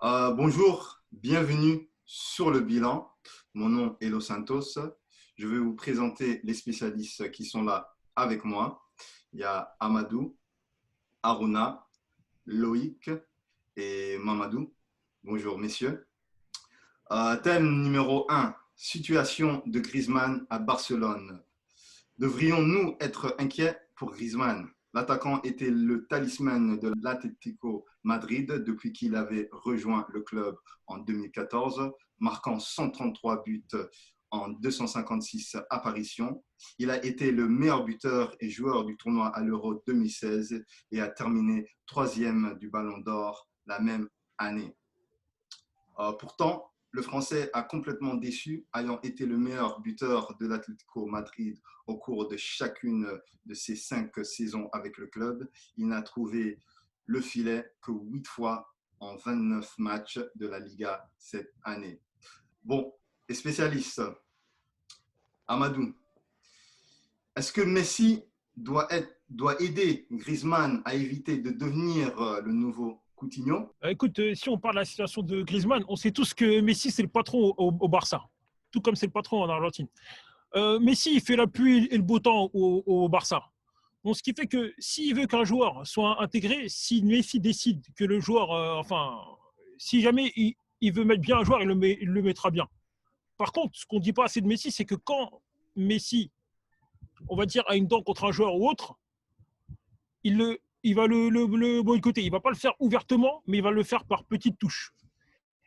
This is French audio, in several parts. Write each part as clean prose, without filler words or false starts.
Bonjour, bienvenue sur le bilan. Mon nom est Los Santos. Je vais vous présenter les spécialistes qui sont là avec moi. Il y a Amadou, Aruna, Loïc et Mamadou. Bonjour, messieurs. Thème numéro 1, situation de Griezmann à Barcelone. Devrions-nous être inquiets pour Griezmann? L'attaquant était le talisman de l'Atlético Madrid depuis qu'il avait rejoint le club en 2014, marquant 133 buts en 256 apparitions. Il a été le meilleur buteur et joueur du tournoi à l'Euro 2016 et a terminé troisième du Ballon d'Or la même année. Pourtant, le Français a complètement déçu, ayant été le meilleur buteur de l'Atlético Madrid au cours de chacune de ses 5 saisons avec le club. Il n'a trouvé le filet que 8 fois en 29 matchs de la Liga cette année. Bon, les spécialistes, Amadou, est-ce que Messi doit aider Griezmann à éviter de devenir le nouveau Coutinho? Écoute, si on parle de la situation de Griezmann, on sait tous que Messi, c'est le patron au Barça, tout comme c'est le patron en Argentine. Messi, il fait la pluie et le beau temps au Barça. Donc, ce qui fait que s'il veut qu'un joueur soit intégré, si Messi décide que le joueur, si jamais il veut mettre bien un joueur, il le mettra bien. Par contre, ce qu'on ne dit pas assez de Messi, c'est que quand Messi, on va dire, a une dent contre un joueur ou autre, il va le boycotter. Il ne va pas le faire ouvertement, mais il va le faire par petites touches.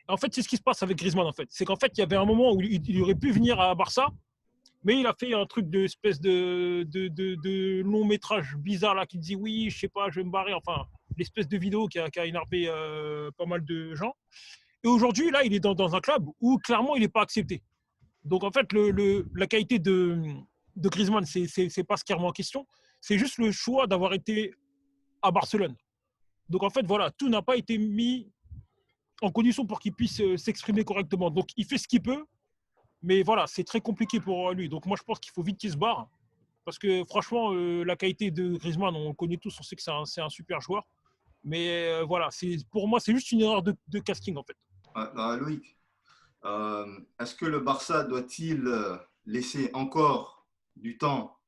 En fait, c'est ce qui se passe avec Griezmann. En fait, c'est qu'en fait, il y avait un moment où il aurait pu venir à Barça, mais il a fait un truc d'espèce de long métrage bizarre là qui dit oui, je sais pas, je vais me barrer. Enfin, l'espèce de vidéo qui a énervé pas mal de gens. Et aujourd'hui, là, il est dans un club où clairement, il n'est pas accepté. Donc en fait, la qualité de Griezmann, c'est pas ce qui remet en question. C'est juste le choix d'avoir été à Barcelone. Donc en fait, voilà, tout n'a pas été mis en condition pour qu'il puisse s'exprimer correctement. Donc il fait ce qu'il peut, mais voilà, c'est très compliqué pour lui. Donc moi, je pense qu'il faut vite qu'il se barre. Parce que franchement, la qualité de Griezmann, on le connaît tous, on sait que c'est un super joueur. Mais voilà, pour moi, c'est juste une erreur de casting en fait. Loïc, est-ce que le Barça doit-il laisser encore du temps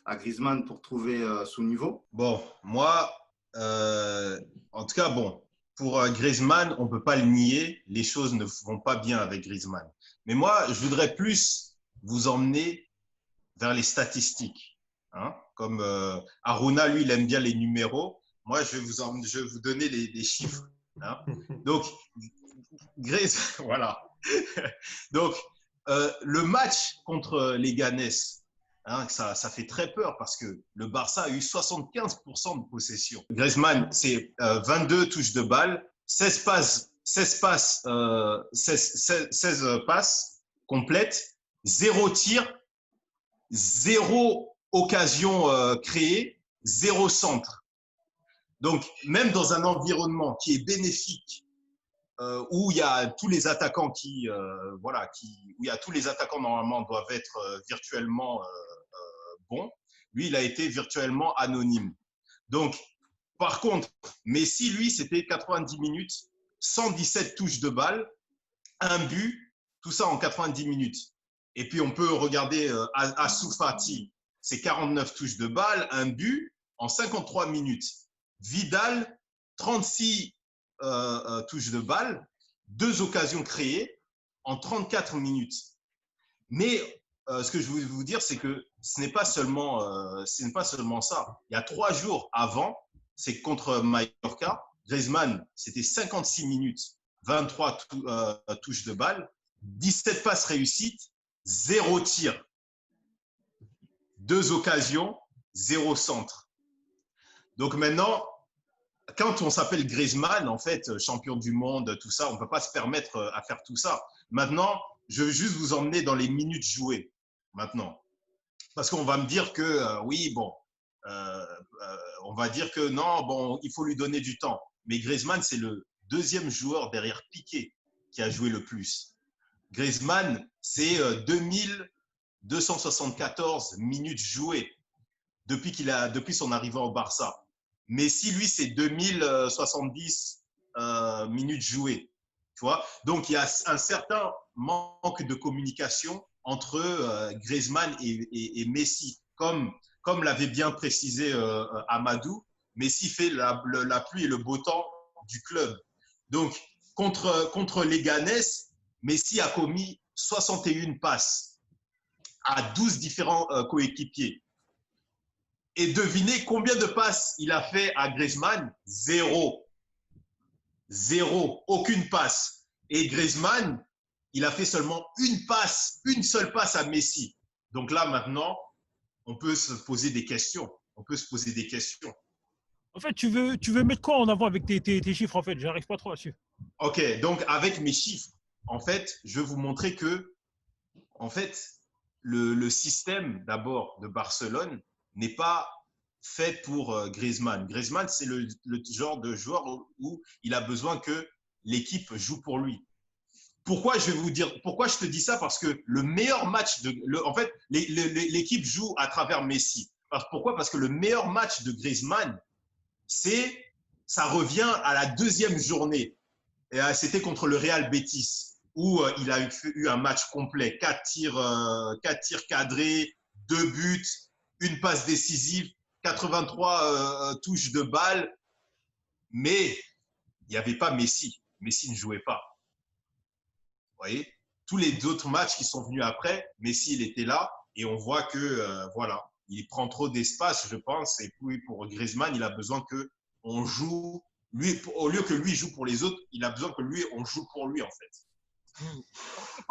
à Griezmann pour trouver son niveau? Bon, moi, en tout cas, bon, pour Griezmann, on ne peut pas le nier, les choses ne vont pas bien avec Griezmann. Mais moi, je voudrais plus vous emmener vers les statistiques. Hein. Comme Aruna, lui, il aime bien les numéros. Moi, je vais vous donner les chiffres. Hein. Donc, voilà. Donc, le match contre les Ganes, hein, ça fait très peur parce que le Barça a eu 75% de possession. Griezmann, c'est 22 touches de balle, 16 passes complètes, 0 tir, 0 occasion créée, 0 centre. Donc, même dans un environnement qui est bénéfique, où il y a tous les attaquants où il y a tous les attaquants normalement doivent être virtuellement bons. Lui, il a été virtuellement anonyme. Donc, par contre, Messi, lui, c'était 90 minutes, 117 touches de balle, un but, tout ça en 90 minutes. Et puis, on peut regarder Ansu Fati, c'est 49 touches de balle, un but en 53 minutes. Vidal, 36 touches de balle, 2 occasions créées en 34 minutes. Mais ce que je veux vous dire, c'est que ce n'est pas seulement ça. Il y a 3 jours avant, c'est contre Mallorca, Griezmann, c'était 56 minutes, 23 touches de balle, 17 passes réussites, 0 tir, 2 occasions, 0 centre. Donc maintenant, quand on s'appelle Griezmann, en fait, champion du monde, tout ça, on ne peut pas se permettre à faire tout ça. Maintenant, je veux juste vous emmener dans les minutes jouées, maintenant. Parce qu'on va me dire que, oui, bon, on va dire que non, bon, il faut lui donner du temps. Mais Griezmann, c'est le deuxième joueur derrière Piqué qui a joué le plus. Griezmann, c'est 2274 minutes jouées depuis son arrivée au Barça. Messi, lui, c'est 2070 minutes jouées. Tu vois? Donc, il y a un certain manque de communication entre Griezmann et Messi. Comme l'avait bien précisé Amadou, Messi fait la pluie et le beau temps du club. Donc, contre les Ganes, Messi a commis 61 passes à 12 différents coéquipiers. Et devinez combien de passes il a fait à Griezmann? Zéro. Zéro. Aucune passe. Et Griezmann, il a fait seulement une seule passe à Messi. Donc là, maintenant, on peut se poser des questions. On peut se poser des questions. En fait, tu veux mettre quoi en avant avec tes chiffres, en fait? J'arrive pas trop à suivre. OK, donc avec mes chiffres, en fait, je vais vous montrer que, en fait, le système d'abord de Barcelone n'est pas fait pour Griezmann. Griezmann, c'est le genre de joueur où il a besoin que l'équipe joue pour lui. Pourquoi je te dis ça? Parce que le meilleur match en fait, l'équipe joue à travers Messi. Pourquoi? Parce que le meilleur match de Griezmann, ça revient à la deuxième journée. C'était contre le Real Betis, où il a eu un match complet, 4 tirs cadrés, 2 buts, une passe décisive, 83 touches de balle, mais il n'y avait pas Messi. Messi ne jouait pas. Vous voyez, tous les autres matchs qui sont venus après, Messi, il était là et on voit que, voilà, il prend trop d'espace, je pense. Et puis pour Griezmann, il a besoin qu'on joue, lui, au lieu que lui joue pour les autres, il a besoin que lui, on joue pour lui, en fait.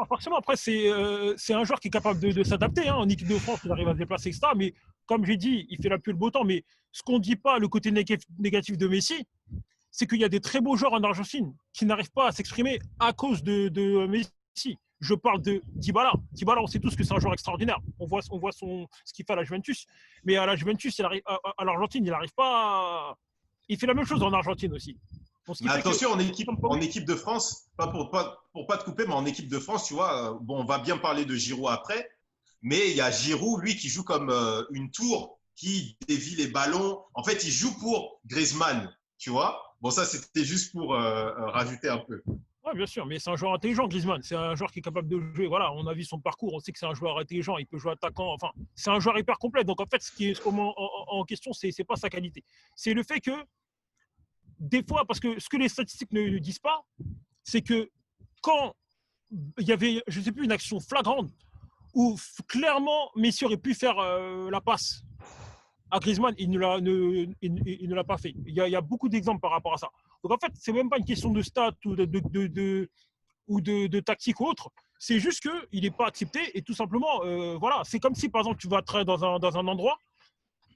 Forcément, après, c'est un joueur qui est capable de s'adapter. Hein. En équipe de France, il arrive à se déplacer, etc. Mais comme j'ai dit, il fait la pluie et le beau temps. Mais ce qu'on ne dit pas, le côté négatif de Messi, c'est qu'il y a des très beaux joueurs en Argentine qui n'arrivent pas à s'exprimer à cause de Messi. Je parle de Dybala. Dybala, on sait tous que c'est un joueur extraordinaire. On voit ce qu'il fait à la Juventus. Mais à la Juventus, à l'Argentine, il n'arrive pas à... Il fait la même chose en Argentine aussi. Bon, mais attention, en équipe de France, pas pour pas te couper, mais en équipe de France, tu vois, bon, on va bien parler de Giroud après, mais il y a Giroud, lui, qui joue comme une tour, qui dévie les ballons. En fait, il joue pour Griezmann, tu vois. Bon, ça, c'était juste pour rajouter un peu. Oui, bien sûr, mais c'est un joueur intelligent, Griezmann. C'est un joueur qui est capable de jouer. Voilà, on a vu son parcours, on sait que c'est un joueur intelligent. Il peut jouer attaquant. Enfin, c'est un joueur hyper complet. Donc, en fait, ce qui est en question, c'est pas sa qualité. C'est le fait que, des fois, parce que ce que les statistiques ne disent pas, c'est que quand il y avait, je ne sais plus, une action flagrante où clairement Messi aurait pu faire la passe à Griezmann, il ne l'a pas fait. Il y a beaucoup d'exemples par rapport à ça. Donc en fait, c'est même pas une question de stats ou de tactique ou autre. C'est juste qu'il n'est pas accepté et tout simplement, voilà. C'est comme si par exemple tu vas travailler dans un endroit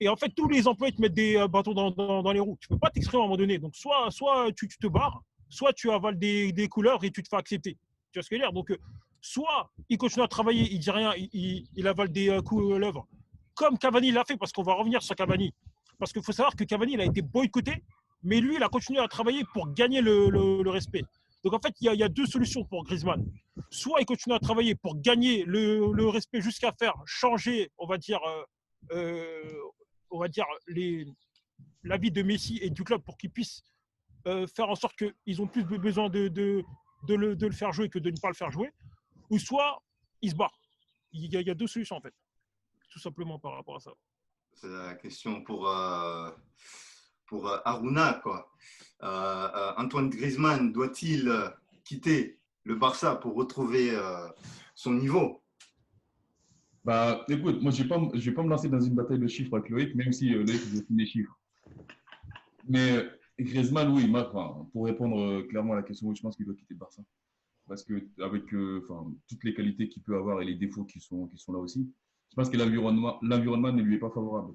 et en fait tous les employés te mettent des bâtons dans les roues. Tu peux pas t'exprimer à un moment donné. Donc soit tu te barres, soit tu avales des couleurs et tu te fais accepter. Tu vois ce que je veux dire? Donc soit il continue à travailler, il dit rien, il avale des couleurs comme Cavani l'a fait, parce qu'on va revenir sur Cavani. Parce qu'il faut savoir que Cavani il a été boycotté, mais lui, il a continué à travailler pour gagner le respect. Donc en fait, il y a deux solutions pour Griezmann. Soit il continue à travailler pour gagner le respect jusqu'à faire changer, on va dire l'avis de Messi et du club pour qu'ils puissent faire en sorte qu'ils ont plus besoin de le faire jouer que de ne pas le faire jouer. Ou soit il se barre. Il y a deux solutions en fait. Tout simplement par rapport à ça. C'est la question pour Aruna, quoi. Antoine Griezmann doit-il quitter le Barça pour retrouver son niveau? Bah, écoute, moi, je vais pas me lancer dans une bataille de chiffres avec Loïc, même si Loïc veut des chiffres. Mais Griezmann, oui, pour répondre clairement à la question, je pense qu'il doit quitter le Barça. Parce que avec toutes les qualités qu'il peut avoir et les défauts qui sont là aussi, je pense que l'environnement ne lui est pas favorable.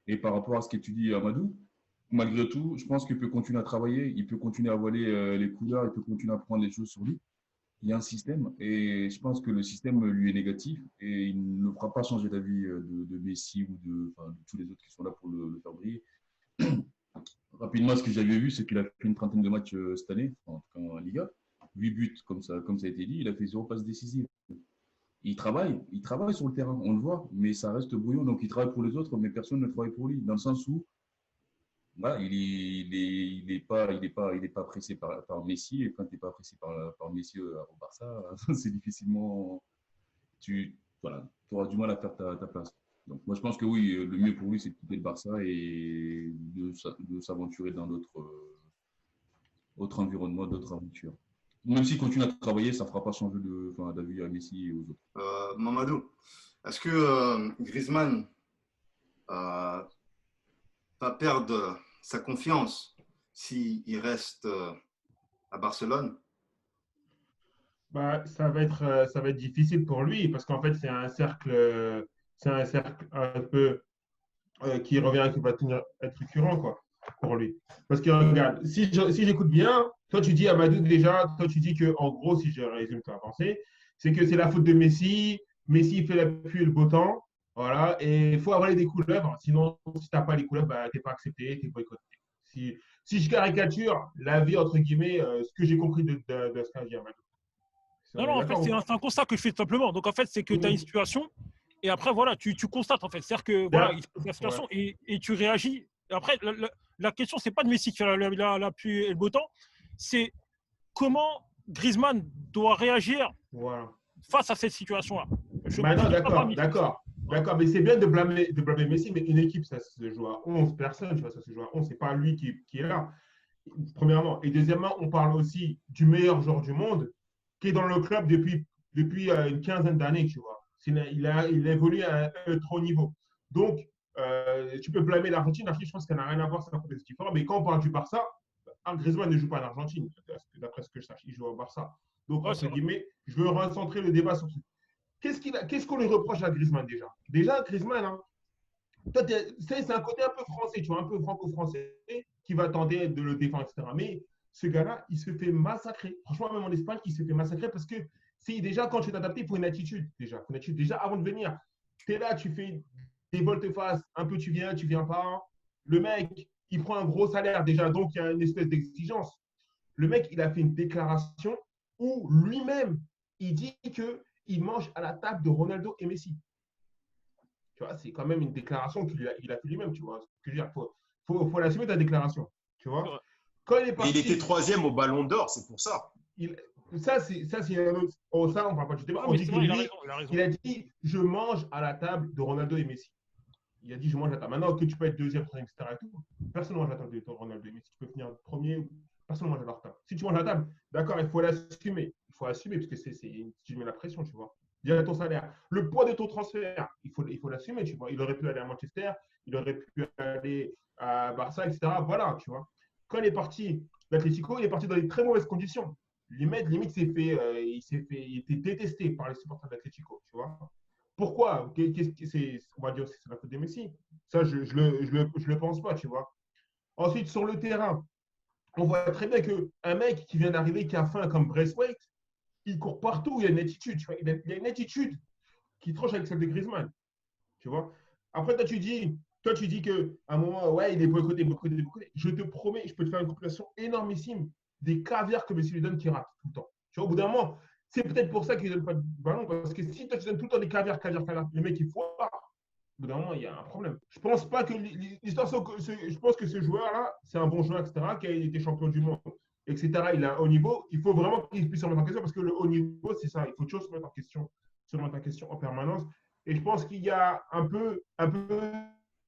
Et par rapport à ce que tu dis, Amadou, malgré tout, je pense qu'il peut continuer à travailler, il peut continuer à voiler les couleurs, il peut continuer à prendre les choses sur lui. Il y a un système et je pense que le système lui est négatif et il ne fera pas changer d'avis de Messi ou de tous les autres qui sont là pour le faire briller. Rapidement, ce que j'avais vu, c'est qu'il a fait une trentaine de matchs cette année, en tout cas en Liga. 8 buts, comme ça a été dit, il a fait 0 passe décisive. Il travaille sur le terrain, on le voit, mais ça reste brouillon. Donc, il travaille pour les autres, mais personne ne travaille pour lui. Dans le sens où voilà, il est pas pressé par Messi. Et quand tu n'es pas pressé par Messi au Barça, c'est difficilement. Voilà, tu auras du mal à faire ta place. Donc, moi, je pense que oui, le mieux pour lui, c'est de quitter le Barça et de s'aventurer dans autre environnement, d'autres aventures. Même s'il continue à travailler, ça ne fera pas changer d'avis à Messi et aux autres. Mamadou, est-ce que Griezmann va perdre sa confiance s'il reste à Barcelone? Bah, ça va être difficile pour lui parce qu'en fait, c'est un cercle un peu qui revient, qui va être récurrent quoi, pour lui. Parce que regarde, si j'écoute bien, toi tu dis Amadou déjà, toi tu dis que en gros, si je résume ta pensée, c'est que c'est la faute de Messi. Messi fait la pluie et le beau temps, voilà, et il faut avoir des couleuvres. Sinon, si tu n'as pas les couleuvres, bah, tu n'es pas accepté, tu es boycotté. Si je caricature la vie, entre guillemets, ce que j'ai compris de ce qu'a dit Amadou. Non, On non, est en fait, d'accord ou pas? c'est un constat que je fais tout simplement. Donc, en fait, c'est que tu as une Oui. situation et après, voilà, tu constates, en fait. C'est-à-dire que, voilà, il D'ac- se passe la Ouais. situation et tu réagis. Et après, la question, c'est pas de Messi qui fait la pluie et le beau temps, c'est comment Griezmann doit réagir Voilà. face à cette situation-là. Je Bah non, ne pas d'accord, Messi. d'accord. Voilà. D'accord, mais c'est bien de blâmer Messi, mais une équipe, ça se joue à 11 personnes, tu vois, ça se joue à 11, c'est pas lui qui est là, premièrement. Et deuxièmement, on parle aussi du meilleur joueur du monde qui est dans le club depuis une quinzaine d'années, tu vois. Il évolue à un trop haut niveau. Donc, tu peux blâmer l'Argentine. L'Argentine, je pense qu'elle n'a rien à voir, c'est un contexte différent. Mais quand on parle du Barça, Griezmann ne joue pas en Argentine, d'après ce que je sache, il joue au Barça. Donc, Ouais, entre c'est vrai. guillemets, je veux recentrer le débat sur ce. Qu'est-ce qu'on lui reproche à Griezmann déjà? Déjà, Griezmann, hein, toi, c'est un côté un peu français, tu vois, un peu franco-français, qui va tenter de le défendre, etc. Mais ce gars-là, il se fait massacrer. Franchement, même en Espagne, il se fait massacrer parce que c'est déjà quand tu es adapté pour une attitude, déjà. Une attitude, déjà avant de venir, tu es là, tu fais des volte-face, un peu tu viens pas. Le mec, il prend un gros salaire déjà, donc il y a une espèce d'exigence. Le mec, il a fait une déclaration où lui-même, il dit qu'il mange à la table de Ronaldo et Messi. Tu vois, c'est quand même une déclaration qu'il a fait lui-même, tu vois. Il faut l'assumer ta déclaration, tu C'est vois. vrai. Quand il est Mais il était parti, troisième au Ballon d'Or, c'est pour ça. il, ça, c'est un autre. Oh, ça, on ne parle pas du débat. Ah, On mais dit c'est que vrai, il a lui, raison, il a raison. il a dit je mange à la table de Ronaldo et Messi. Il a dit je mange à la table. Maintenant que tu peux être deuxième, troisième, etc. Et tout, personne ne mange à la table de Ronaldo et Messi. Tu peux finir premier, personne ne mange à leur table. Si tu manges à la table, d'accord, il faut l'assumer. Il faut assumer parce que tu mets la pression, tu vois. Il y a ton salaire. Le poids de ton transfert, il faut l'assumer, tu vois. Il aurait pu aller à Manchester, il aurait pu aller à Barça, etc. Voilà, tu vois. Quand il est parti d'Atlético, il est parti dans des très mauvaises conditions. Limite il était détesté par les supporters d'Atlético, tu vois. Pourquoi? On va dire que c'est la faute de Messi. Ça, je le pense pas, tu vois. Ensuite, sur le terrain, on voit très bien qu'un mec qui vient d'arriver, qui a faim comme Braithwaite, il court partout, il a une attitude, tu vois. Il a une attitude qui tranche avec celle de Griezmann, tu vois. Après, toi, tu dis qu'à un moment, ouais, il est boycotté, boycotté, boycotté. Je te promets, je peux te faire une compilation énormissime des caviars que Messi lui donne qui rate tout le temps. Tu vois, au bout d'un moment, c'est peut-être pour ça qu'il ne donne pas de ballon, parce que si toi, tu donnes tout le temps des caviars, caviars, caviars, le mec, il foire, au bout d'un moment, il y a un problème. Je pense pas que l'histoire, je pense que ce joueur-là, c'est un bon joueur, etc., qui a été champion du monde, etc. Il a un haut niveau. Il faut vraiment qu'il puisse se remettre en question parce que le haut niveau, c'est ça. Il faut toujours se remettre en question, en permanence. Et je pense qu'il y a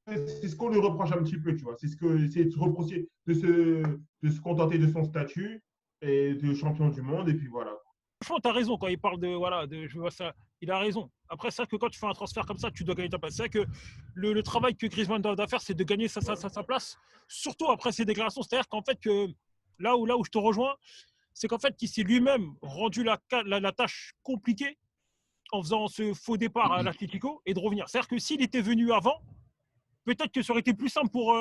c'est ce qu'on lui reproche un petit peu, tu vois. C'est de se reprocher, de se contenter de son statut et de champion du monde. Et puis voilà. Franchement, tu as raison quand il parle de. Voilà, je vois ça. Il a raison. Après, c'est vrai que quand tu fais un transfert comme ça, tu dois gagner ta place. C'est vrai que le travail que Griezmann doit faire, c'est de gagner sa place, surtout après ses déclarations. C'est-à-dire qu'en fait, que là où je te rejoins, c'est qu'en fait, il s'est lui-même rendu la tâche compliquée en faisant ce faux départ à l'Atlético et de revenir. C'est-à-dire que s'il était venu avant, peut-être que ça aurait été plus simple pour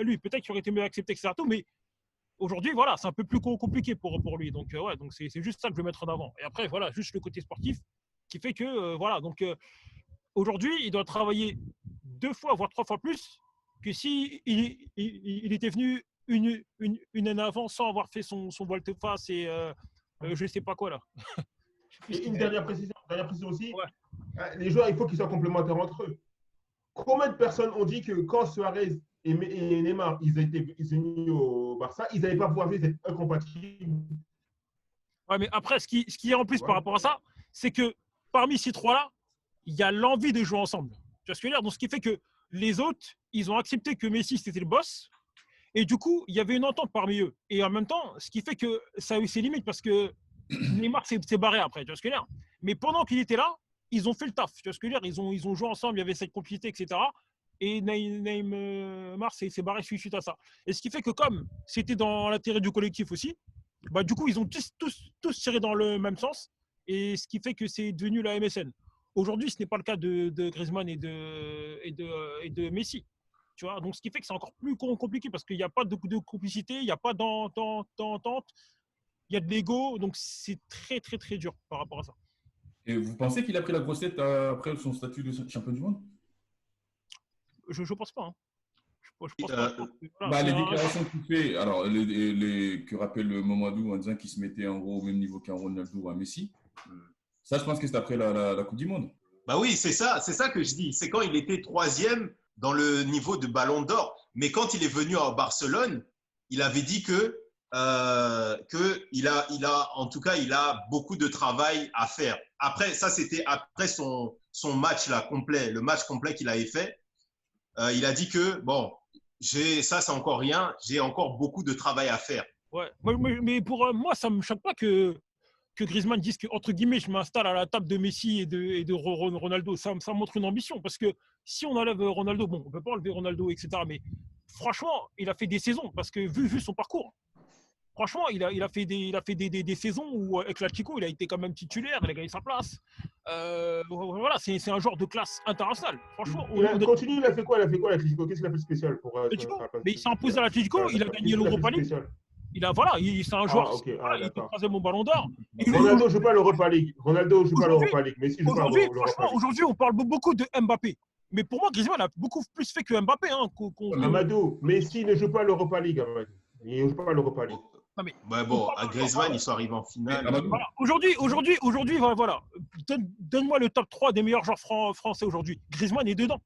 lui. Peut-être qu'il aurait été mieux accepté, etc. Mais aujourd'hui, voilà, c'est un peu plus compliqué pour lui. Donc, ouais, donc c'est juste ça que je veux mettre en avant. Et après, voilà, juste le côté sportif qui fait que, voilà, donc aujourd'hui, il doit travailler 2 fois, voire 3 fois plus que si il était venu une année avant sans avoir fait son volte-face et je sais pas quoi là. Je sais plus ce Et qu'il une faisait. dernière précision aussi, Ouais. les joueurs, il faut qu'ils soient complémentaires entre eux. Combien de personnes ont dit que quand Suarez et Neymar, ils sont mis au Barça, ils n'avaient pas pouvoir jouer, ils étaient incompatibles. Ouais, mais après, ce qui est en plus par rapport à ça, c'est que parmi ces trois-là, il y a l'envie de jouer ensemble. Tu vois ce que je veux dire? Donc, ce qui fait que les autres, ils ont accepté que Messi, c'était le boss. Et du coup, il y avait une entente parmi eux. Et en même temps, ce qui fait que ça a eu ses limites parce que Neymar s'est barré après. Tu vois ce que je veux dire? Mais pendant qu'il était là, ils ont fait le taf. Tu vois ce que je veux dire? Ils ont joué ensemble, il y avait cette complicité, etc. Et Neymar s'est barré suite à ça. Et ce qui fait que comme c'était dans l'intérêt du collectif aussi, bah, du coup, ils ont tous tiré dans le même sens. Et ce qui fait que c'est devenu la MSN. Aujourd'hui, ce n'est pas le cas de Griezmann et de Messi. Tu vois, donc ce qui fait que c'est encore plus compliqué parce qu'il n'y a pas de complicité, il n'y a pas d'entente, il y a de l'ego, donc c'est très très très dur par rapport à ça. Et vous pensez qu'il a pris la grosse tête après son statut de champion du monde? Je pense pas. Hein. Je pense pas. Voilà, Bah, c'est les un... déclarations qu'il fait, alors que rappelle Mamadou en disant qu'il se mettait en gros au même niveau qu'un Ronaldo ou un Messi, ça je pense que c'est après la Coupe du Monde. Bah oui, c'est ça que je dis. C'est quand il était troisième dans le niveau de Ballon d'Or. Mais quand il est venu à Barcelone, il avait dit en tout cas, il a beaucoup de travail à faire. Après, ça c'était après son match là complet, le match complet qu'il avait fait. Il a dit que bon, ça c'est encore rien, j'ai encore beaucoup de travail à faire. Ouais. Mais pour moi, ça me choque pas que Griezmann dise que, entre guillemets, je m'installe à la table de Messi et de Ronaldo. Ça montre une ambition. Parce que si on enlève Ronaldo, bon, on ne peut pas enlever Ronaldo, etc. Mais franchement, il a fait des saisons. Parce que vu son parcours, franchement, il a fait des saisons où, avec l'Atlético, il a été quand même titulaire, il a gagné sa place. Voilà, c'est un joueur de classe internationale. Franchement, Continue, il a fait quoi l'Atlético? Qu'est-ce qu'il a fait de spécial pour mais il s'est imposé à l'Atlético, il a gagné l'Europa League. C'est un joueur qui était troisième au Ballon d'Or. Ronaldo ne joue pas l'Europa League. Messi joue pas l'Europa League. Aujourd'hui, on parle beaucoup de Mbappé. Mais pour moi, Griezmann a beaucoup plus fait que Mbappé. Hein, Amadou, Messi ne joue pas l'Europa League. Amadou. Il ne joue pas l'Europa League. Non, mais, bon, à Griezmann, ils sont arrivés en finale. Voilà. Aujourd'hui, voilà. Donne-moi le top 3 des meilleurs joueurs français aujourd'hui. Griezmann est dedans.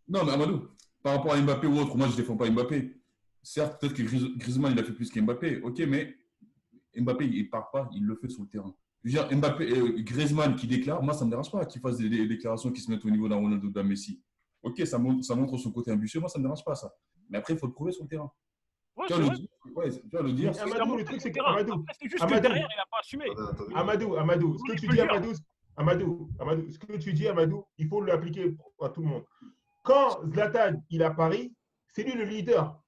Non, mais Amadou, par rapport à Mbappé ou autre, moi, je ne défends pas Mbappé. Certes, peut-être que Griezmann, il a fait plus qu'Mbappé. Ok, mais Mbappé, il ne part pas, il le fait sur le terrain. Je veux dire, Griezmann qui déclare, moi, ça ne me dérange pas qu'il fasse des déclarations qui se mettent au niveau d'un Ronaldo, d'un Messi. Ok, ça montre son côté ambitieux, moi, ça ne me dérange pas, ça. Mais après, il faut le prouver sur le terrain. Ouais, tu vas le dire. Amadou, le truc, c'est que c'est juste que derrière, il n'a pas assumé. Amadou, ce que tu dis, ce que tu dis, Amadou, il faut l'appliquer à tout le monde. Quand Zlatan, il est à Paris, c'est lui le leader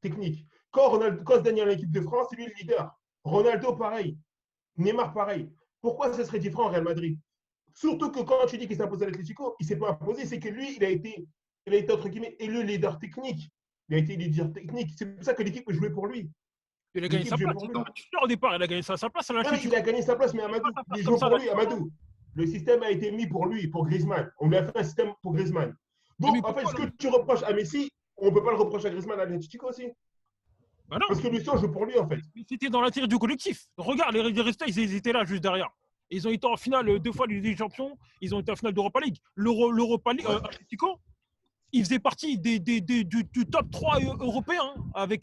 technique. Quand Zidane est à l'équipe de France, c'est lui le leader. Ronaldo, pareil. Neymar, pareil. Pourquoi ce serait différent au Real Madrid? Surtout que quand tu dis qu'il s'est imposé à l'Atlético, il ne s'est pas imposé, c'est que lui, il a été entre guillemets, élu leader technique. Il a été leader technique. C'est pour ça que l'équipe jouait pour lui. Il a gagné sa place. Au départ, il a gagné sa place. Il a gagné sa place, mais Amadou, il joue pour lui. Amadou, le système a été mis pour lui, pour Griezmann. On lui a fait un système pour Griezmann. Donc, en fait, ce que tu reproches à Messi, on ne peut pas le reprocher à Griezmann à l'Atlético aussi. Bah non. Parce que Lucien joue pour lui, en fait. Mais c'était dans l'intérêt du collectif. Regarde, les résultats, ils étaient là juste derrière. Ils ont été en finale 2 fois des champions. Ils ont été en finale d'Europa League. L'Europa League, Atlético, ils faisaient partie du top 3 européen.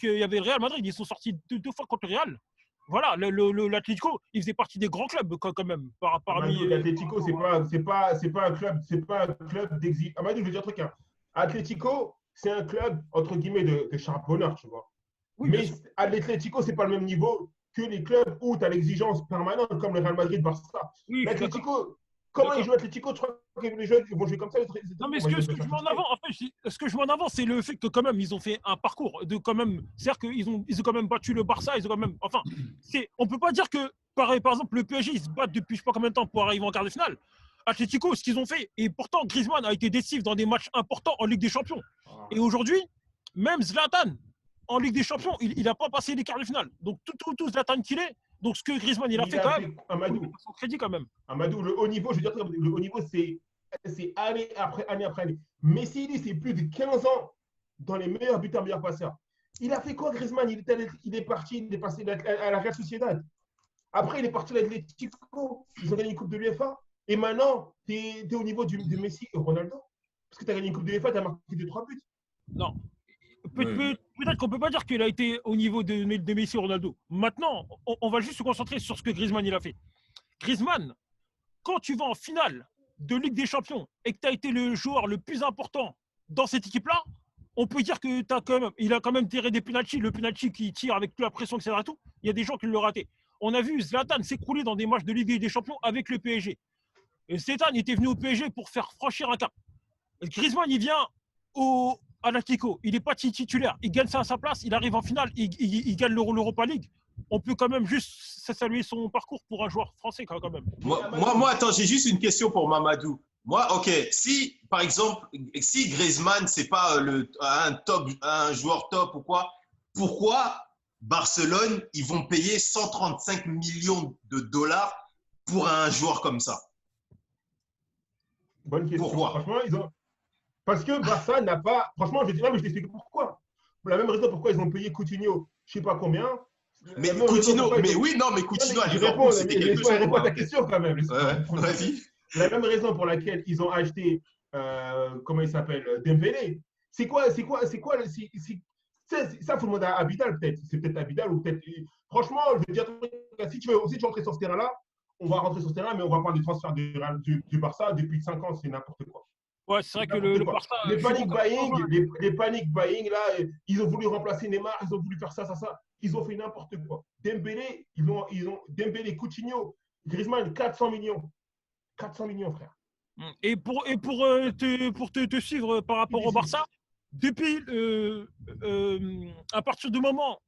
Il y avait le Real Madrid. Ils sont sortis 2 fois contre le Real. Voilà, l'Atlético, il faisait partie des grands clubs quand même. L'Atlético, c'est pas un club d'exil. Amadou, je veux dire un truc. Hein. Atlético, c'est un club entre guillemets de charbonneurs, tu vois. Oui, mais à l'Atlético, c'est pas le même niveau que les clubs où tu as l'exigence permanente, comme le Real Madrid, Barça. Oui, l'Atlético, comment ils jouent l'Atlético? Tu crois que les jeunes vont jouer comme ça? Non, mais ce que je mets en avant, en fait, ce que je mets en avant, c'est le fait que quand même, ils ont fait un parcours de quand même. C'est-à-dire qu'ils ont quand même battu le Barça, ils ont quand même. Enfin, on peut pas dire que, par exemple, le PSG, ils se battent depuis je sais pas combien de temps pour arriver en quart de finale. Atlético, ce qu'ils ont fait, et pourtant Griezmann a été décisif dans des matchs importants en Ligue des Champions. Et aujourd'hui, même Zlatan, en Ligue des Champions, il n'a pas passé les quarts de finale. Donc tout Zlatan qu'il est. Donc ce que Griezmann il a fait quand même, Amadou, son crédit quand même. Amadou, le haut niveau, je veux dire, le haut niveau, c'est année après année. Messi, c'est plus de 15 ans dans les meilleurs buteurs, meilleurs passeurs. Il a fait quoi, Griezmann? Il est passé à la Real Sociedad. Après, il est parti à l'Atlético. Ils ont gagné une Coupe de l'UEFA. Et maintenant, tu es au niveau de Messi et Ronaldo. Parce que tu as gagné une Coupe de l'UEFA, tu as marqué 2-3 buts. Non. Peut-être qu'on ne peut pas dire qu'il a été au niveau de Messi et Ronaldo. Maintenant, on va juste se concentrer sur ce que Griezmann il a fait. Griezmann, quand tu vas en finale de Ligue des Champions et que tu as été le joueur le plus important dans cette équipe-là, on peut dire que il a quand même tiré des pénaltys. Le pénalty qui tire avec toute la pression, etc. Tout, il y a des gens qui l'ont raté. On a vu Zlatan s'écrouler dans des matchs de Ligue des Champions avec le PSG. Et Zlatan était venu au PSG pour faire franchir un cap. Griezmann, il vient à l'Atlético. Il n'est pas titulaire. Il gagne ça à sa place. Il arrive en finale. Il gagne l'Europa League. On peut quand même juste saluer son parcours pour un joueur français quand même. Moi, attends, j'ai juste une question pour Mamadou. Moi, ok, si, par exemple, si Griezmann, c'est pas un joueur top ou quoi, pourquoi Barcelone, ils vont payer 135 millions de dollars pour un joueur comme ça? Bonne question. Pourquoi? Franchement, parce que Barça n'a pas. Franchement, je t'explique pourquoi. Pour la même raison pourquoi ils ont payé Coutinho, je ne sais pas combien. Mais Coutinho, Coutinho à Liverpool, c'était quelque chose. Je réponds à ta question quand même. Vas-y. La même raison pour laquelle ils ont acheté, comment il s'appelle, Dembélé. C'est quoi ça, faut demander à Vidal peut-être. C'est peut-être à Vidal ou peut-être. Franchement, je veux dire, si tu veux rentrer sur ce terrain-là, on va rentrer sur ce terrain, mais on va parler du transfert du Barça depuis 5 ans, c'est n'importe quoi. Ouais, c'est vrai que le Barça. Les panic buying, là, ils ont voulu remplacer Neymar, ils ont voulu faire ça. Ils ont fait n'importe quoi. Dembélé, Dembélé, Coutinho, Griezmann, 400 millions. 400 millions, frère. Et pour te suivre par rapport au Barça, depuis à partir du moment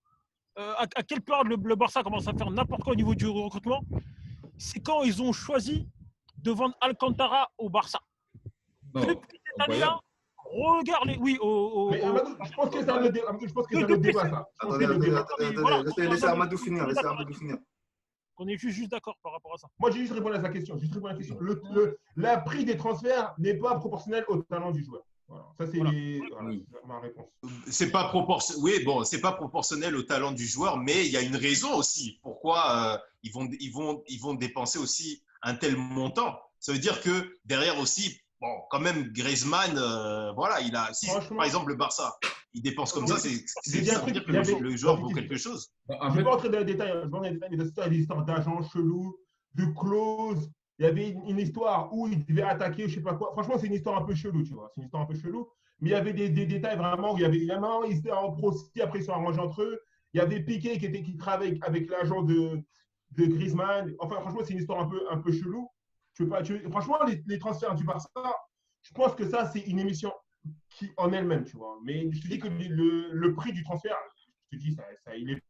à quelle période le Barça commence à faire n'importe quoi au niveau du recrutement, c'est quand ils ont choisi de vendre Alcantara au Barça. Depuis cette année-là, regarde les. Oui, mais Amadou, je pense que c'est un autre débat, ça. Attendez, laissez Amadou finir. On est juste d'accord par rapport à ça. Moi, j'ai juste répondu à sa question. Le prix des transferts n'est pas proportionnel au talent du joueur. Voilà. Ça, c'est ma réponse. C'est pas proportionnel au talent du joueur, mais il y a une raison aussi. Pourquoi ils vont dépenser aussi un tel montant. Ça veut dire que derrière aussi, bon, quand même, Griezmann, voilà, si par exemple le Barça, il dépense comme ça, ça veut dire que le joueur vaut quelque chose. Je ne vais pas entrer dans les détails. Il y a des histoires d'agents chelous, de clauses. Il y avait une histoire où il devait attaquer, je ne sais pas quoi. Franchement, c'est une histoire un peu chelou, tu vois. C'est une histoire un peu chelou. Mais il y avait des détails vraiment où il y avait ils étaient en pro, après ils sont arrangés entre eux. Il y avait Piqué qui travaille avec l'agent de Griezmann. Enfin, franchement, c'est une histoire un peu chelou. Franchement, les transferts du Barça, je pense que ça, c'est une émission qui en elle-même, tu vois. Mais je te dis que le prix du transfert, je te dis, ça il est.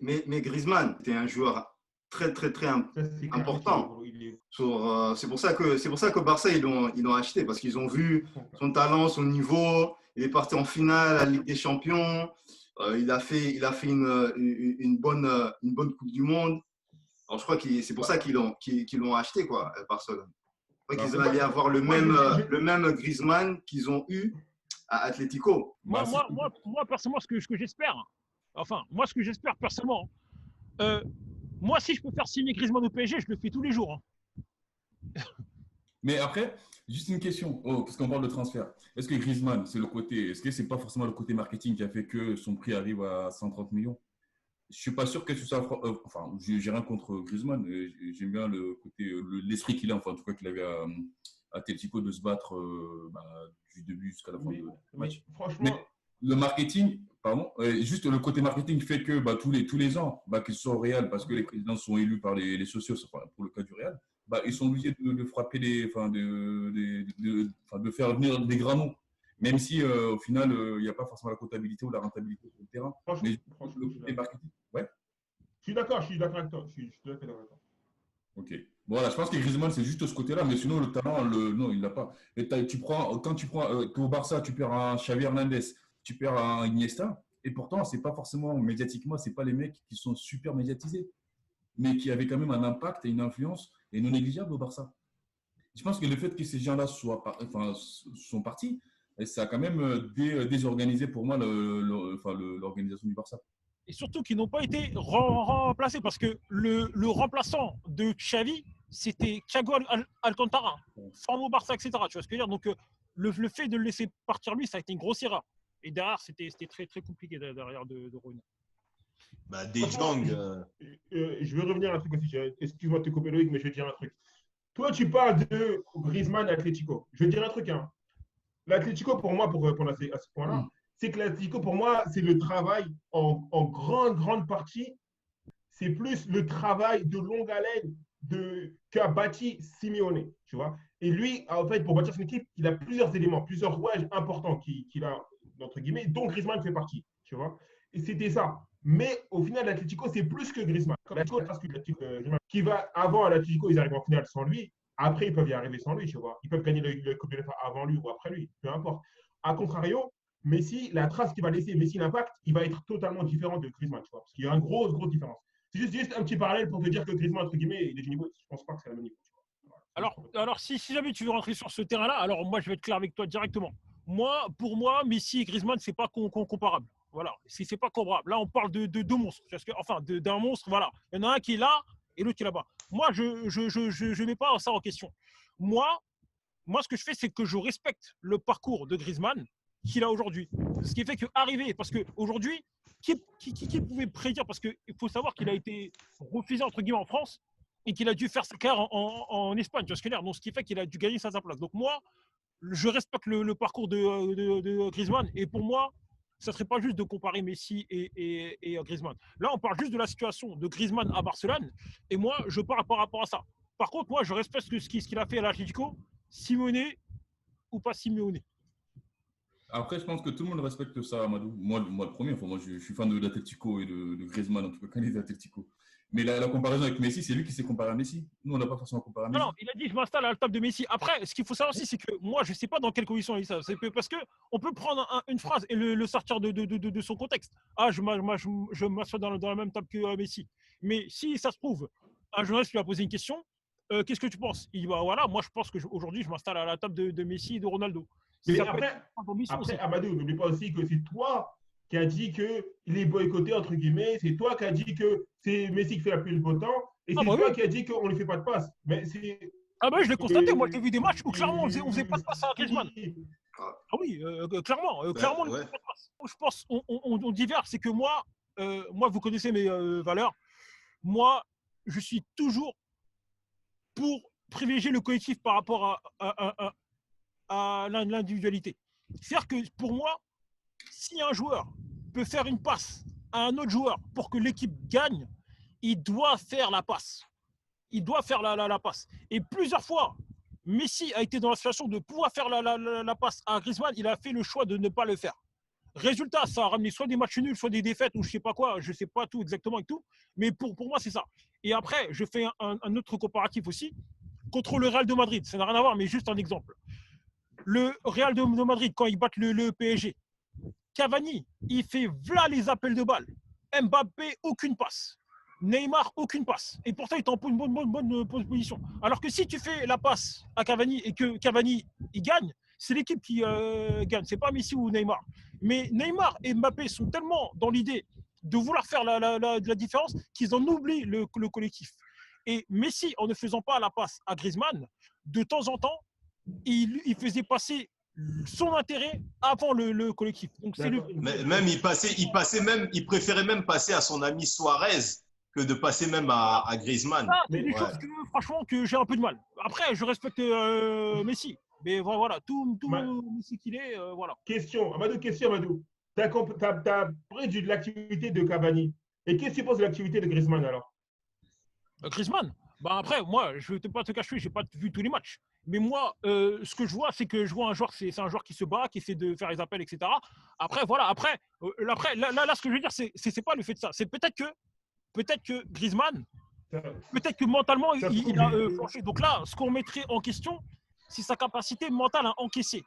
Mais Griezmann, c'était un joueur très important. C'est pour ça que Barça, ils l'ont acheté, parce qu'ils ont vu son talent, son niveau. Il est parti en finale à la Ligue des Champions. Il a fait une bonne Coupe du Monde. Alors, je crois que c'est pour ça qu'ils l'ont acheté, quoi, Barcelone. Je crois qu'ils allaient avoir le même Griezmann qu'ils ont eu à Atlético. Moi, personnellement, ce que j'espère, personnellement, moi, si je peux faire signer Griezmann au PSG, je le fais tous les jours. Mais après, juste une question, parce qu'on parle de transfert. Est-ce que Griezmann, est-ce que c'est pas forcément le côté marketing qui a fait que son prix arrive à 130 millions? Je suis pas sûr que ce soit. Enfin, j'ai rien contre Griezmann. J'aime bien le côté, l'esprit qu'il a, enfin, en tout cas, qu'il avait à Atlético de se battre du début jusqu'à la fin du match. Franchement. Mais le marketing, juste le côté marketing fait que tous les ans, qu'ils soient au Real, parce que les présidents sont élus par les socios, pour le cas du Real, ils sont obligés de frapper de faire venir des grands noms. Même si au final, il n'y a pas forcément la comptabilité ou la rentabilité sur le terrain. Franchement, le côté marketing. Ouais. Je suis d'accord avec toi. Je suis tout à fait d'accord. Ok. Voilà, je pense que Griezmann, c'est juste ce côté-là, mais sinon, le talent, non, il l'a pas. Et quand tu prends au Barça, tu perds un Xavi Hernandez, tu perds un Iniesta, et pourtant, c'est pas forcément médiatiquement, c'est pas les mecs qui sont super médiatisés, mais qui avaient quand même un impact et une influence et non négligeable au Barça. Je pense que le fait que ces gens-là sont partis, ça a quand même désorganisé pour moi l'organisation du Barça. Et surtout qu'ils n'ont pas été remplacés, parce que le remplaçant de Xavi, c'était Thiago Alcantara, formé au Barça, etc. Tu vois ce que je veux dire? Donc, le fait de le laisser partir lui, ça a été une grosse erreur. Et derrière, c'était très, très compliqué derrière de Rony. Bah, De Jong. Je veux revenir à un truc aussi. Excuse-moi de te couper Loïc, mais je vais dire un truc. Toi, tu parles de Griezmann Atlético. Je vais dire un truc. Hein. L'Atlético, pour moi, pour répondre à ce point-là, c'est que l'Atlético, pour moi, c'est le travail en grande, grande partie. C'est plus le travail de longue haleine qu'a bâti Simeone, tu vois. Et lui, en fait, pour bâtir son équipe, il a plusieurs éléments, plusieurs rouages importants qu'il a, entre guillemets, dont Griezmann fait partie, tu vois. Et c'était ça. Mais au final, l'Atlético, c'est plus que Griezmann. L'Atlético, parce que qui va avant l'Atlético, ils arrivent en finale sans lui. Après, ils peuvent y arriver sans lui, tu vois. Ils peuvent gagner le Coupe de l'UEFA avant lui ou après lui, peu importe. A contrario, Messi, la trace qu'il va laisser, Messi, l'impact, il va être totalement différent de Griezmann, tu vois. Parce qu'il y a une grosse, grosse différence. C'est juste un petit parallèle pour te dire que Griezmann, entre guillemets, il est du niveau. Je pense pas que c'est le même niveau. Alors si jamais tu veux rentrer sur ce terrain-là, alors moi, je vais être clair avec toi directement. Pour moi, Messi et Griezmann, c'est pas comparable. Voilà, c'est pas comparable. Là, on parle de deux monstres. Enfin, d'un monstre, voilà. Il y en a un qui est là et l'autre qui est là-bas. Moi, je mets pas ça en question. Moi, ce que je fais, c'est que je respecte le parcours de Griezmann qu'il a aujourd'hui. Ce qui fait qu'arriver, parce qu'aujourd'hui, qui pouvait prédire, parce qu'il faut savoir qu'il a été refusé, entre guillemets, en France, et qu'il a dû faire sa carrière en Espagne, tu vois ce que je veux dire. Donc, ce qui fait qu'il a dû gagner sa place. Donc, moi, je respecte le parcours de Griezmann, et pour moi, ça ne serait pas juste de comparer Messi et Griezmann. Là, on parle juste de la situation de Griezmann à Barcelone, et moi, je parle par rapport à ça. Par contre, moi, je respecte ce qu'il a fait à l'Atlético, Simeone ou pas Simeone. Après, je pense que tout le monde respecte ça, Amadou. Moi, le premier, enfin, moi, je suis fan de l'Atlético et de Griezmann, en tout cas, quand il est Atlético. Mais la comparaison avec Messi, c'est lui qui s'est comparé à Messi. Nous, on n'a pas forcément comparé à Messi. Non, il a dit je m'installe à la table de Messi. Après, ce qu'il faut savoir aussi, c'est que moi, je ne sais pas dans quelles conditions il dit ça. C'est parce qu'on peut prendre une phrase et le sortir de son contexte. Ah, je m'assois dans la même table que Messi. Mais si ça se trouve, un journaliste lui a posé une question, qu'est-ce que tu penses? Il dit bah, voilà, moi, je pense qu'aujourd'hui, je m'installe à la table de Messi et de Ronaldo. Mais après, Amadou, n'oublie pas aussi que c'est toi qui as dit qu'il est boycotté, entre guillemets. C'est toi qui as dit que c'est Messi qui fait la pluie le beau temps. Et c'est toi qui as dit qu'on ne lui fait pas de passe. Mais ah ben, je l'ai constaté. Moi, j'ai vu des matchs où clairement, on faisait pas de passe à Griezmann. Ah oui, clairement. Clairement, ouais. pas de passe. Je pense on diverge. C'est que moi, vous connaissez mes valeurs. Moi, je suis toujours pour privilégier le collectif par rapport à l'individualité. C'est-à-dire que pour moi, si un joueur peut faire une passe à un autre joueur pour que l'équipe gagne, il doit faire la passe. Il doit faire la passe. Et plusieurs fois, Messi a été dans la situation de pouvoir faire la passe à Griezmann. Il a fait le choix de ne pas le faire. Résultat, ça a ramené soit des matchs nuls, soit des défaites, ou je ne sais pas quoi, je ne sais pas tout exactement et tout. Mais pour moi, c'est ça. Et après, je fais un autre comparatif aussi contre le Real de Madrid. Ça n'a rien à voir, mais juste un exemple. Le Real de Madrid, quand ils battent le PSG, Cavani, il fait voilà les appels de balles. Mbappé, aucune passe. Neymar, aucune passe. Et pourtant, il est en une bonne position. Alors que si tu fais la passe à Cavani et que Cavani il gagne, c'est l'équipe qui gagne. C'est pas Messi ou Neymar. Mais Neymar et Mbappé sont tellement dans l'idée de vouloir faire la différence qu'ils en oublient le collectif. Et Messi, en ne faisant pas la passe à Griezmann, de temps en temps, il faisait passer son intérêt avant le collectif. Donc c'est même il préférait même passer à son ami Suarez que de passer même à Griezmann. Ah, c'est des choses que franchement que j'ai un peu de mal. Après, je respecte Messi, mais voilà, tout Messi qu'il est, voilà. Question, Amadou. Tu as pris de l'activité de Cavani. Et qu'est-ce que tu penses de l'activité de Griezmann alors? Griezmann, bah après, moi, je ne vais pas te cacher, je n'ai pas vu tous les matchs. Mais moi, ce que je vois, c'est que je vois un joueur, c'est un joueur qui se bat, qui essaie de faire les appels, etc. Après, voilà, là, ce que je veux dire, c'est pas le fait de ça. C'est peut-être que Griezmann, peut-être que mentalement, il a flanché. Donc là, ce qu'on mettrait en question, c'est sa capacité mentale à encaisser,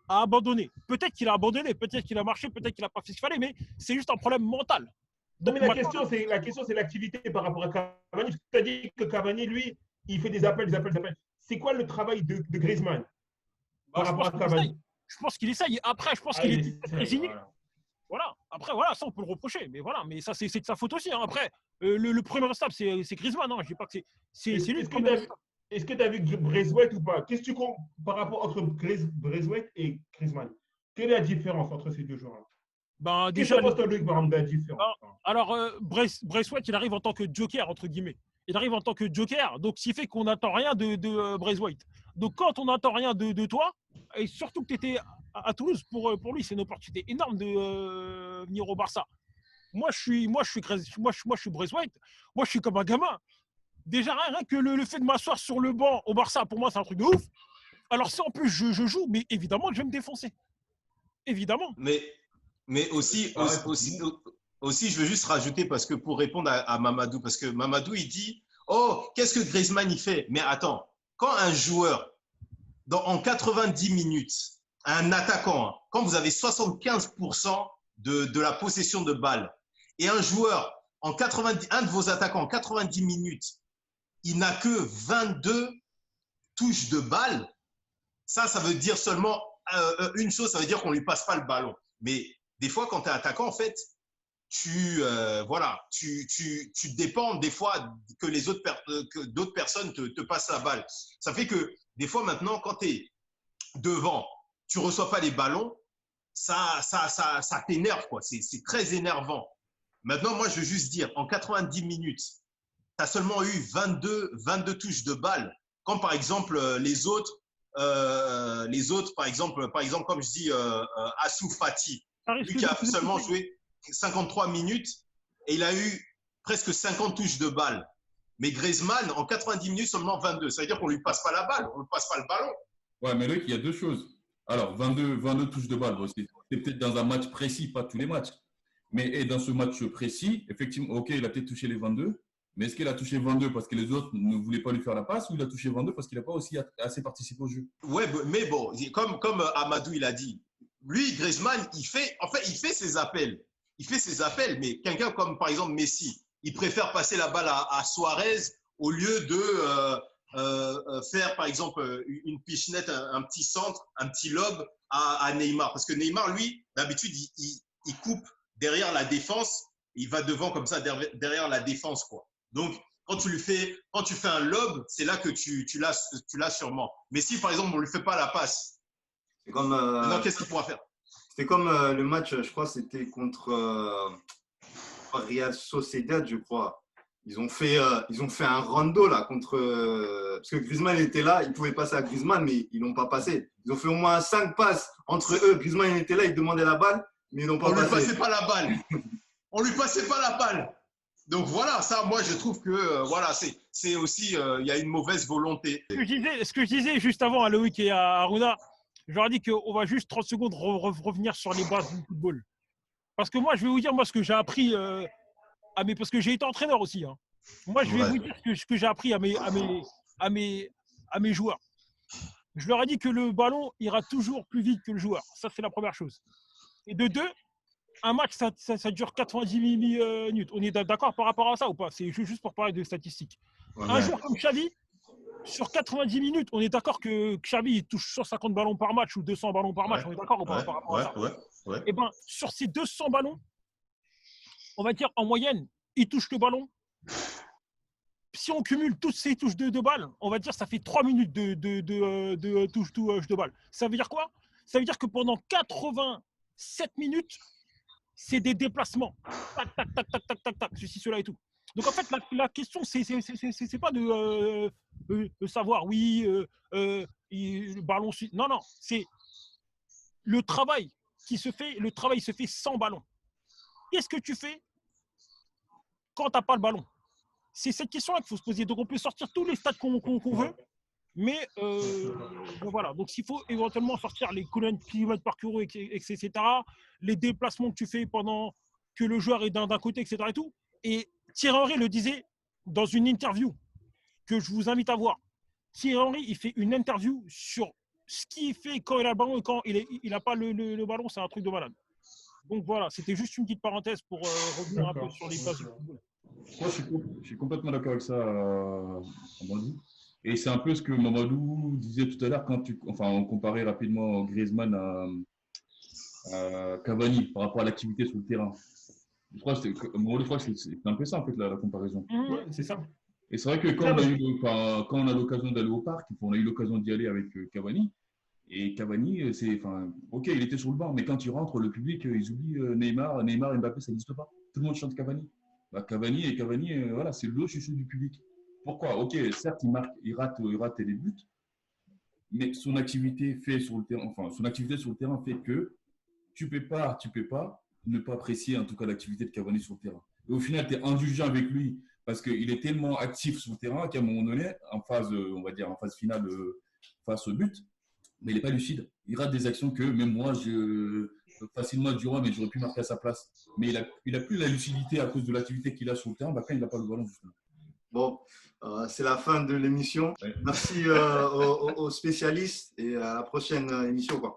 à abandonner. Peut-être qu'il a abandonné, peut-être qu'il a marché, peut-être qu'il n'a pas fait ce qu'il fallait, mais c'est juste un problème mental. Donc, mais la question, c'est l'activité par rapport à Cavani. Tu as dit que Cavani, lui, il fait des appels. C'est quoi le travail de Griezmann par rapport à Cavani? Je pense qu'il essaye. Après, je pense qu'il est très cynique. Voilà. Après, voilà, ça, on peut le reprocher. Mais voilà, mais ça, c'est de sa faute aussi. Hein. Après, le premier stable, c'est Griezmann. Hein. Je dis pas que c'est lui. Est-ce que tu as vu Braithwaite ou pas? Qu'est-ce que tu comptes par rapport entre Braithwaite et Griezmann? Quelle est la différence entre ces deux joueurs-là? Ben, Qu'est-ce déjà, que tu penses, toi, Loïc, par exemple, de la différence? alors, Braithwaite, il arrive en tant que joker, entre guillemets. Il arrive en tant que joker, donc ce qui fait qu'on n'attend rien de Braithwaite. Donc quand on n'attend rien de toi, et surtout que tu étais à Toulouse, pour lui, c'est une opportunité énorme de venir au Barça. Moi, je suis Braithwaite. Moi, je suis comme un gamin. Déjà, rien que le fait de m'asseoir sur le banc au Barça, pour moi, c'est un truc de ouf. Alors si en plus je joue, mais évidemment que je vais me défoncer. Évidemment. Mais aussi, je veux juste rajouter, parce que pour répondre à Mamadou, parce que Mamadou, il dit, oh, qu'est-ce que Griezmann, il fait? Mais attends, quand un joueur, en 90 minutes, un attaquant, hein, quand vous avez 75% de la possession de balle, et un joueur, un de vos attaquants, en 90 minutes, il n'a que 22 touches de balle, ça veut dire seulement une chose, ça veut dire qu'on ne lui passe pas le ballon. Mais des fois, quand tu es attaquant, en fait, tu dépends des fois que d'autres personnes te passent la balle. Ça fait que des fois, maintenant, quand tu es devant, tu ne reçois pas les ballons, ça t'énerve, quoi. C'est très énervant. Maintenant, moi, je veux juste dire, en 90 minutes, tu as seulement eu 22 touches de balle. Quand, par exemple, les autres, par exemple, comme je dis, Assouf Fati, lui qui a seulement joué 53 minutes et il a eu presque 50 touches de balle. Mais Griezmann, en 90 minutes, seulement 22. Ça veut dire qu'on ne lui passe pas la balle, on ne lui passe pas le ballon. Ouais, mais là, il y a deux choses. Alors, 22 touches de balle, c'est peut-être dans un match précis, pas tous les matchs. Mais dans ce match précis, effectivement, OK, il a peut-être touché les 22. Mais est-ce qu'il a touché 22 parce que les autres ne voulaient pas lui faire la passe, ou il a touché 22 parce qu'il n'a pas aussi assez participé au jeu? Ouais, mais bon, comme Amadou il a dit, lui, Griezmann, il fait ses appels. Il fait ses appels, mais quelqu'un comme par exemple Messi, il préfère passer la balle à Suarez au lieu de faire par exemple une pichenette, un petit centre, un petit lob à Neymar. Parce que Neymar, lui, d'habitude, il coupe derrière la défense, il va devant comme ça, derrière la défense, quoi. Donc, quand tu fais un lob, c'est là que tu l'as sûrement. Mais si, par exemple, on ne lui fait pas la passe, c'est comme, qu'est-ce qu'il pourra faire? C'était comme le match, je crois, c'était contre Real Sociedad, je crois. Ils ont fait un rondo là contre. Parce que Griezmann était là, ils pouvaient passer à Griezmann, mais ils l'ont pas passé. Ils ont fait au moins 5 passes entre eux. Griezmann était là, il demandait la balle, mais ils l'ont pas passé. On lui passait pas la balle. On lui passait pas la balle. Donc voilà, ça, moi, je trouve que voilà, c'est aussi, il y a une mauvaise volonté. Ce que je disais juste avant à Loïc et à Aruna, je leur ai dit qu'on va juste 30 secondes revenir sur les bases du football. Parce que moi, je vais vous dire, moi, ce que j'ai appris, parce que j'ai été entraîneur aussi. Hein. Moi, je vais vous dire ce que j'ai appris à mes joueurs. Je leur ai dit que le ballon ira toujours plus vite que le joueur. Ça, c'est la première chose. Et de deux, un match, ça dure 90 minutes. On est d'accord par rapport à ça ou pas? C'est juste pour parler de statistiques. Ouais. Un joueur comme Xavi, sur 90 minutes, on est d'accord que Xavi il touche 150 ballons par match ou 200 ballons par match. On est d'accord ou pas par rapport à ça? Et bien, sur ces 200 ballons, on va dire en moyenne, il touche le ballon. Si on cumule toutes ces touches de balles, on va dire ça fait 3 minutes de touche de balle. Ça veut dire quoi? Ça veut dire que pendant 87 minutes, c'est des déplacements. Tac, tac, tac, tac, tac, tac, tac, ceci, cela et tout. Donc en fait, la question, c'est pas de savoir, oui, le ballon suit. Non, non, c'est le travail qui se fait. Le travail se fait sans ballon. Qu'est-ce que tu fais quand tu n'as pas le ballon? C'est cette question-là qu'il faut se poser. Donc on peut sortir tous les stades qu'on veut, mais voilà. Donc s'il faut éventuellement sortir les kilomètres parcourus, etc., les déplacements que tu fais pendant que le joueur est d'un côté, etc. et tout. Et Thierry Henry le disait dans une interview que je vous invite à voir. Thierry Henry, il fait une interview sur ce qu'il fait quand il a le ballon et quand il n'a pas le ballon. C'est un truc de malade. Donc voilà, c'était juste une petite parenthèse pour revenir un peu sur les phases du football. Moi, je suis complètement d'accord avec ça, Mamadou. Et c'est un peu ce que Mamadou disait tout à l'heure quand on comparait rapidement Griezmann à Cavani par rapport à l'activité sur le terrain. Je crois que c'est un peu ça, en fait, la comparaison. Oui, c'est ça. Et c'est vrai que quand on a l'occasion d'aller au parc, on a eu l'occasion d'y aller avec Cavani, Et Cavani, ok, il était sur le banc, mais quand il rentre, le public, ils oublient Neymar, Mbappé, ça n'existe pas. Tout le monde chante Cavani. Bah, Cavani, voilà, c'est le chouchou du public. Pourquoi? Ok, certes, il marque, il rate des buts, mais son activité son activité sur le terrain fait que tu peux pas ne pas apprécier en tout cas l'activité de Cavani sur le terrain. Et au final, tu es indulgent avec lui parce qu'il est tellement actif sur le terrain qu'à un moment donné, en phase, on va dire, en phase finale, face au but, mais il n'est pas lucide. Il rate des actions que même moi, je facilement Durand, mais j'aurais pu marquer à sa place. Mais il a plus la lucidité à cause de l'activité qu'il a sur le terrain, bah, quand il n'a pas le ballon, justement. Bon, c'est la fin de l'émission. Ouais. Merci aux spécialistes et à la prochaine émission, quoi.